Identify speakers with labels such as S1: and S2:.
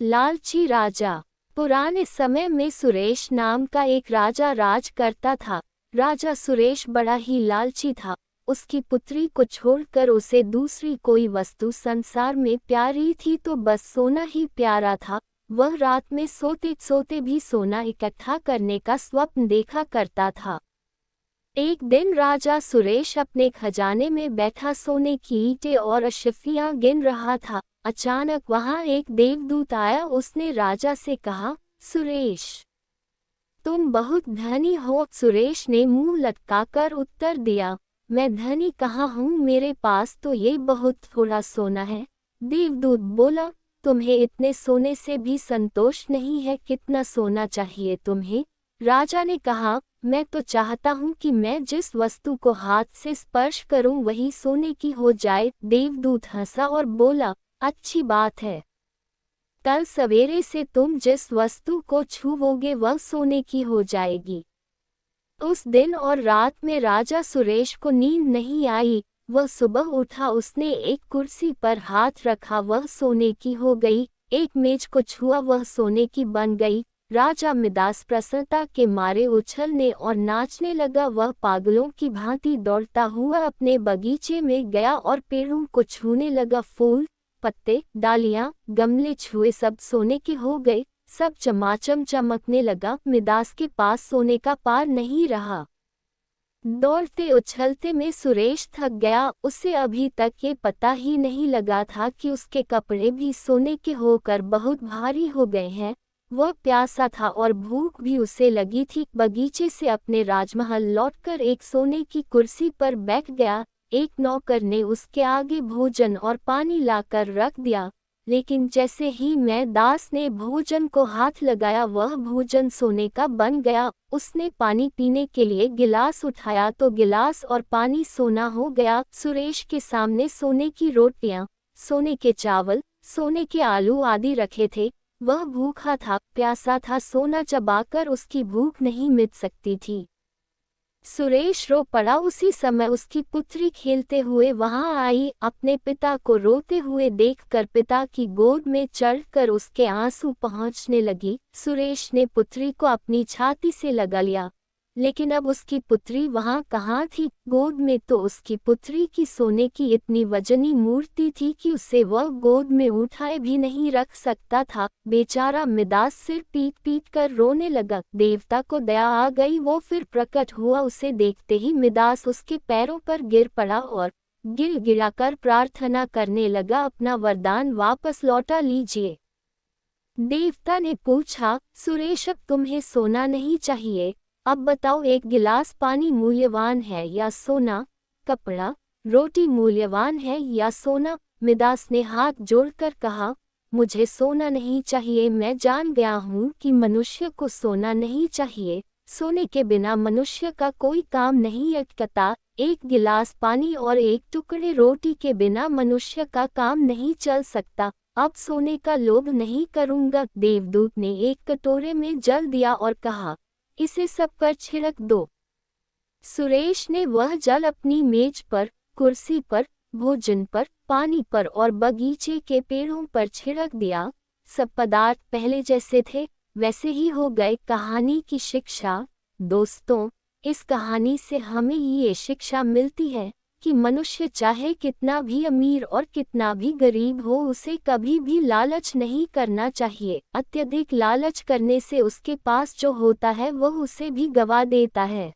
S1: लालची राजा। पुराने समय में सुरेश नाम का एक राजा राज करता था। राजा सुरेश बड़ा ही लालची था। उसकी पुत्री को छोड़कर उसे दूसरी कोई वस्तु संसार में प्यारी थी तो बस सोना ही प्यारा था। वह रात में सोते सोते भी सोना इकट्ठा करने का स्वप्न देखा करता था। एक दिन राजा सुरेश अपने खजाने में बैठा सोने की ईंटें और अशफियां गिन रहा था। अचानक वहां एक देवदूत आया। उसने राजा से कहा, सुरेश, तुम बहुत धनी हो। सुरेश ने मुंह लटकाकर उत्तर दिया, मैं धनी कहाँ हूँ, मेरे पास तो ये बहुत थोड़ा सोना है। देवदूत बोला, तुम्हें इतने सोने से भी संतोष नहीं है, कितना सोना चाहिए तुम्हें? राजा ने कहा, मैं तो चाहता हूँ कि मैं जिस वस्तु को हाथ से स्पर्श करूँ वही सोने की हो जाए। देवदूत हंसा और बोला, अच्छी बात है, कल सवेरे से तुम जिस वस्तु को छूओगे वह सोने की हो जाएगी। उस दिन और रात में राजा सुरेश को नींद नहीं आई। वह सुबह उठा, उसने एक कुर्सी पर हाथ रखा, वह सोने की हो गई। एक मेज को छुआ, वह सोने की बन गई। राजा मिदास प्रसन्नता के मारे उछलने और नाचने लगा। वह पागलों की भांति दौड़ता हुआ अपने बगीचे में गया और पेड़ों को छूने लगा। फूल, पत्ते, डालियां, गमले छुए, सब सोने के हो गए। सब चमाचम चमकने लगा। मिदास के पास सोने का पार नहीं रहा। दौड़ते उछलते में सुरेश थक गया। उसे अभी तक ये पता ही नहीं लगा था कि उसके कपड़े भी सोने के होकर बहुत भारी हो गए हैं। वह प्यासा था और भूख भी उसे लगी थी। बगीचे से अपने राजमहल लौटकर एक सोने की कुर्सी पर बैठ गया। एक नौकर ने उसके आगे भोजन और पानी लाकर रख दिया, लेकिन जैसे ही मैं दास ने भोजन को हाथ लगाया वह भोजन सोने का बन गया। उसने पानी पीने के लिए गिलास उठाया तो गिलास और पानी सोना हो गया। सुरेश के सामने सोने की रोटियां, सोने के चावल, सोने के आलू आदि रखे थे। वह भूखा था, प्यासा था, सोना चबाकर उसकी भूख नहीं मिट सकती थी। सुरेश रो पड़ा। उसी समय उसकी पुत्री खेलते हुए वहां आई। अपने पिता को रोते हुए देखकर पिता की गोद में चढ़कर उसके आंसू पहुंचने लगी। सुरेश ने पुत्री को अपनी छाती से लगा लिया, लेकिन अब उसकी पुत्री वहां कहाँ थी? गोद में तो उसकी पुत्री की सोने की इतनी वजनी मूर्ति थी कि उसे वह गोद में उठाए भी नहीं रख सकता था। बेचारा मिदास सिर पीट पीट कर रोने लगा। देवता को दया आ गई, वो फिर प्रकट हुआ। उसे देखते ही मिदास उसके पैरों पर गिर पड़ा और गिड़गिड़ाकर प्रार्थना करने लगा, अपना वरदान वापस लौटा लीजिए। देवता ने पूछा, सुरेश, अब तुम्हें सोना नहीं चाहिए, अब बताओ, एक गिलास पानी मूल्यवान है या सोना? कपड़ा, रोटी मूल्यवान है या सोना? मिदास ने हाथ जोड़कर कहा, मुझे सोना नहीं चाहिए। मैं जान गया हूँ कि मनुष्य को सोना नहीं चाहिए। सोने के बिना मनुष्य का कोई काम नहीं अटकता। एक गिलास पानी और एक टुकड़े रोटी के बिना मनुष्य का काम नहीं चल सकता। अब सोने का लोभ नहीं करूँगा। देवदूत ने एक कटोरे में जल दिया और कहा, इसे सब पर छिड़क दो। सुरेश ने वह जल अपनी मेज पर, कुर्सी पर, भोजन पर, पानी पर और बगीचे के पेड़ों पर छिड़क दिया। सब पदार्थ पहले जैसे थे वैसे ही हो गए। कहानी की शिक्षा। दोस्तों, इस कहानी से हमें ये शिक्षा मिलती है कि मनुष्य चाहे कितना भी अमीर और कितना भी गरीब हो, उसे कभी भी लालच नहीं करना चाहिए। अत्यधिक लालच करने से उसके पास जो होता है वह उसे भी गवा देता है।